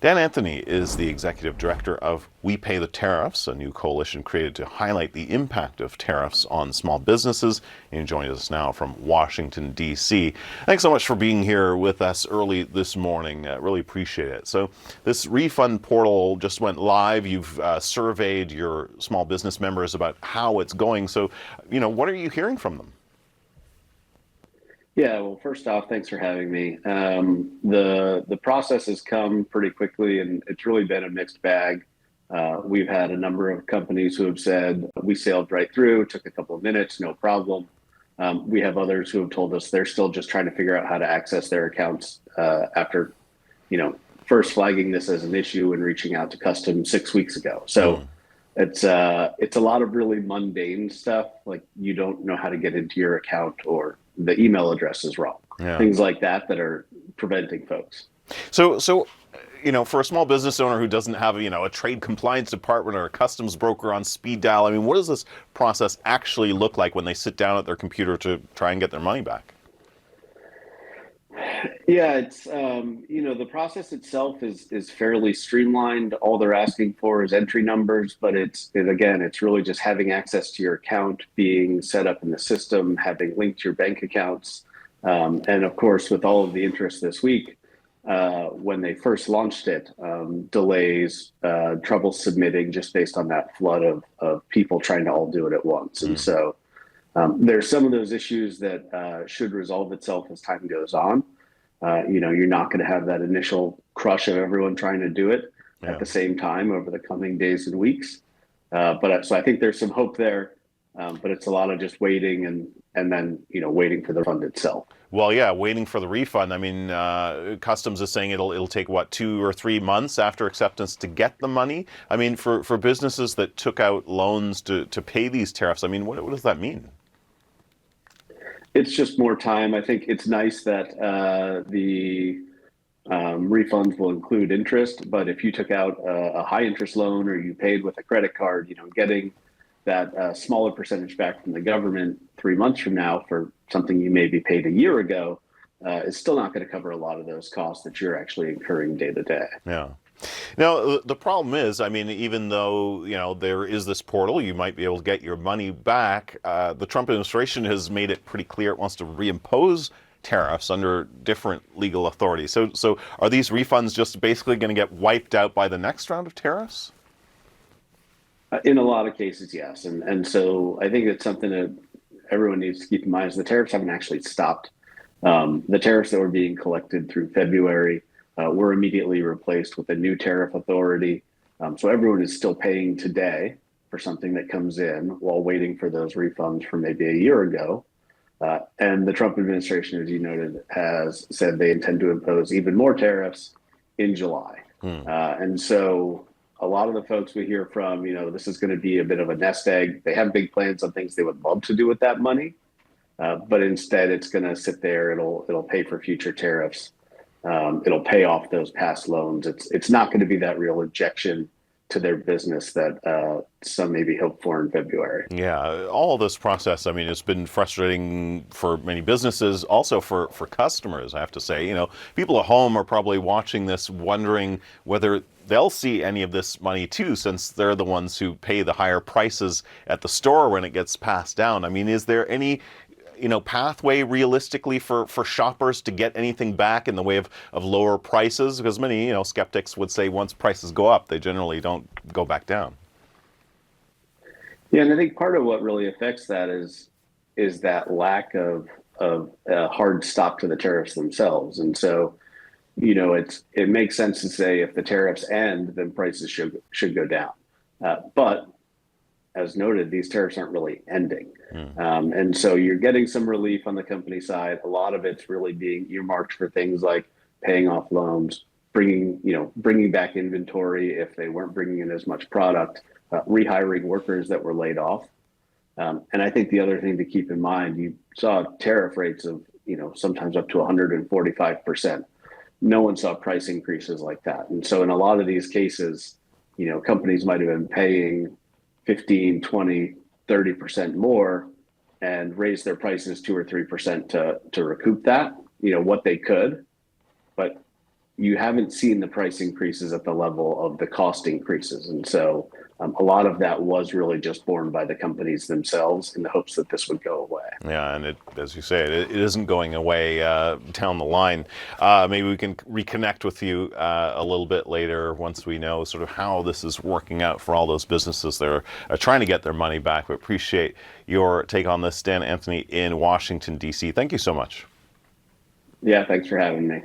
Dan Anthony is the executive director of We Pay the Tariffs, a new coalition created to highlight the impact of tariffs on small businesses. And he joins us now from Washington, D.C. Thanks so much for being here with us early this morning. Really appreciate it. So this refund portal just went live. You've surveyed your small business members about how it's going. So, what are you hearing from them? Yeah, well, first off, thanks for having me. The process has come pretty quickly, and it's really been a mixed bag. We've had a number of companies who have said we sailed right through, took a couple of minutes, no problem. We have others who have told us they're still just trying to figure out how to access their accounts after, first flagging this as an issue and reaching out to Customs 6 weeks ago. So it's a lot of really mundane stuff, like you don't know how to get into your account or the email address is wrong. Yeah. Things like that are preventing folks. So, for a small business owner who doesn't have, a trade compliance department or a customs broker on speed dial, I mean, what does this process actually look like when they sit down at their computer to try and get their money back? Yeah, it's the process itself is fairly streamlined. All they're asking for is entry numbers, but it's really just having access to your account, being set up in the system, having linked your bank accounts, and of course, with all of the interest this week, when they first launched it, delays, trouble submitting, just based on that flood of people trying to all do it at once, and so there's some of those issues that should resolve itself as time goes on. You're not going to have that initial crush of everyone trying to do it at the same time over the coming days and weeks. So I think there's some hope there, but it's a lot of just waiting and then, waiting for the fund itself. Well, yeah, waiting for the refund. I mean, Customs is saying it'll take, 2 or 3 months after acceptance to get the money. I mean, for businesses that took out loans to pay these tariffs, I mean, what does that mean? It's just more time. I think it's nice that the refunds will include interest, but if you took out a high interest loan or you paid with a credit card, getting that smaller percentage back from the government 3 months from now for something you maybe paid a year ago is still not going to cover a lot of those costs that you're actually incurring day to day. Yeah. Now, the problem is, I mean, even though, there is this portal, you might be able to get your money back. The Trump administration has made it pretty clear it wants to reimpose tariffs under different legal authorities. So are these refunds just basically going to get wiped out by the next round of tariffs? In a lot of cases, yes. And so I think it's something that everyone needs to keep in mind is the tariffs haven't actually stopped. The tariffs that were being collected through February were immediately replaced with a new tariff authority. So everyone is still paying today for something that comes in while waiting for those refunds from maybe a year ago. And the Trump administration, as you noted, has said they intend to impose even more tariffs in July. And so a lot of the folks we hear from, this is going to be a bit of a nest egg. They have big plans on things they would love to do with that money, but instead it's going to sit there. It'll pay for future tariffs. It'll pay off those past loans. It's not going to be that real injection to their business that some maybe hoped for in February. Yeah, all this process, I mean, it's been frustrating for many businesses, also for customers, I have to say. People at home are probably watching this wondering whether they'll see any of this money too, since they're the ones who pay the higher prices at the store when it gets passed down. I mean, is there any pathway realistically for shoppers to get anything back in the way of lower prices? Because many, skeptics would say once prices go up, they generally don't go back down. Yeah, and I think part of what really affects that is that lack of a hard stop to the tariffs themselves. And so, it makes sense to say if the tariffs end, then prices should go down. But as noted, these tariffs aren't really ending. And so you're getting some relief on the company side. A lot of it's really being earmarked for things like paying off loans, bringing back inventory if they weren't bringing in as much product, rehiring workers that were laid off. And I think the other thing to keep in mind, you saw tariff rates of, sometimes up to 145%. No one saw price increases like that. And so in a lot of these cases, companies might have been paying 15, 20, 30% more and raise their prices 2 or 3% to recoup that, what they could. But you haven't seen the price increases at the level of the cost increases. And so a lot of that was really just borne by the companies themselves in the hopes that this would go away. Yeah, and it, as you say, it isn't going away down the line. Maybe we can reconnect with you a little bit later once we know sort of how this is working out for all those businesses that are trying to get their money back. We appreciate your take on this, Dan Anthony in Washington, D.C. Thank you so much. Yeah, thanks for having me.